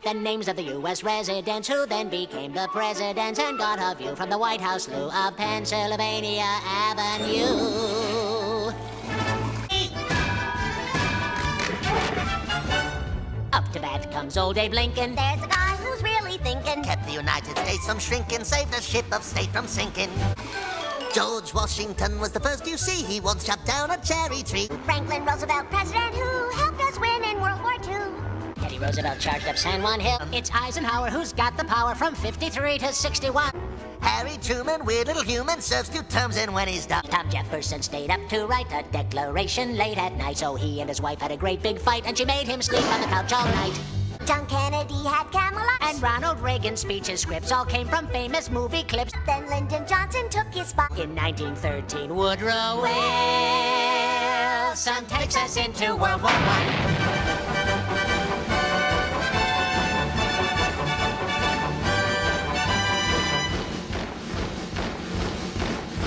the names of the U.S. residents who then became the presidents and got a view from the White House loo of Pennsylvania Avenue. Up to bat comes old Abe Lincoln. There's a guy who's really thinking. Kept the United States from shrinking, saved a ship of state from sinking. George Washington was the first you see. He once chopped down a cherry tree. Franklin Roosevelt, president who helped us win in World War II. Teddy Roosevelt charged up San Juan Hill. It's Eisenhower who's got the power from 53 to 61. Harry Truman, weird little human, serves 2 terms in when he's done. Tom Jefferson stayed up to write a declaration late at night, so he and his wife had a great big fight, and she made him sleep on the couch all night. John Kennedy had Camelot. And Ronald Reagan's speeches scripts all came from famous movie clips. Then Lyndon Johnson took his spot. In 1913, Woodrow Wilson takes us into World War I.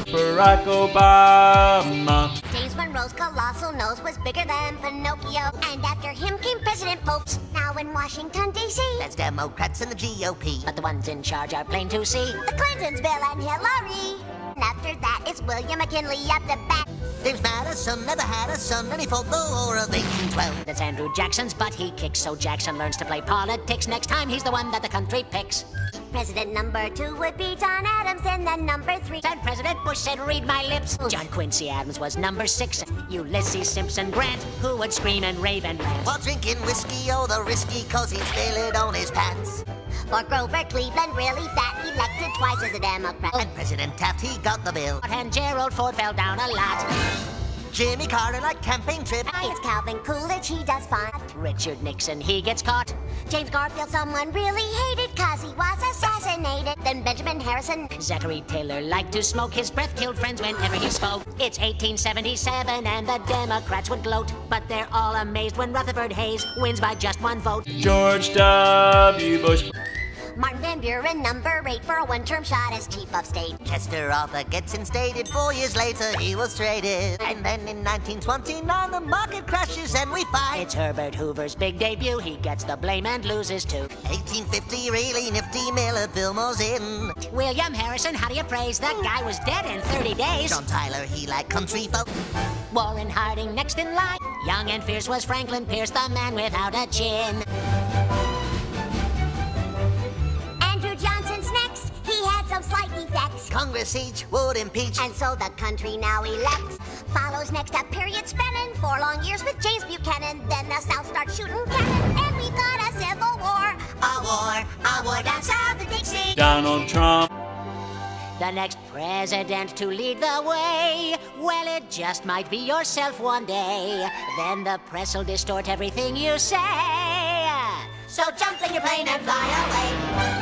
Barack Obama. James Monroe's colossal nose was bigger than Pinocchio. And after him came President Popes. Now in Washington, D.C. There's Democrats in the GOP. But the ones in charge are plain to see. The Clintons, Bill and Hillary. And after that, it's William McKinley at the bat. James Madison never had a son, and he fought the War of 1812. That's Andrew Jackson's butt he kicks, so Jackson learns to play politics. Next time, he's the one that the country picks. President number 2 would be John Adams, and then number 3. And President Bush said, read my lips. John Quincy Adams was number 6. Ulysses Simpson Grant, who would scream and rave and rant. While drinking whiskey, oh, the risky, cause he'd spill it on his pants. For Grover Cleveland, really fat, elected twice as a Democrat. And President Taft, he got the bill. And Gerald Ford fell down a lot. Jimmy Carter, like campaign trip. It's Calvin Coolidge, he does fine. Richard Nixon, he gets caught. James Garfield, someone really hated, cause he was assassinated. Then Benjamin Harrison. Zachary Taylor liked to smoke. His breath killed friends whenever he spoke. It's 1877 and the Democrats would gloat. But they're all amazed when Rutherford Hayes wins by just 1 vote. George W. Bush. Martin Van Buren, number 8 for a 1-term shot as chief of state. Chester Arthur gets instated. 4 years later, he was traded. And then in 1929, the market crashes and we find It's Herbert Hoover's big debut. He gets the blame and loses too. 1850, really nifty. Miller Fillmore's in. William Harrison, how do you praise? That guy was dead in 30 days. John Tyler, he liked country folk. Warren Harding next in line. Young and fierce was Franklin Pierce, the man without a chin. Andrew Johnson's next, he had some slight defects. Congress each would impeach. And so the country now elects. Follows next a period spanning 4 long years with James Buchanan. Then the South starts shooting cannon, and we've got a civil war. A war down south of Dixie. Donald Trump. The next president to lead the way. Well, it just might be yourself one day. Then the press will distort everything you say. So jump in your plane and fly away.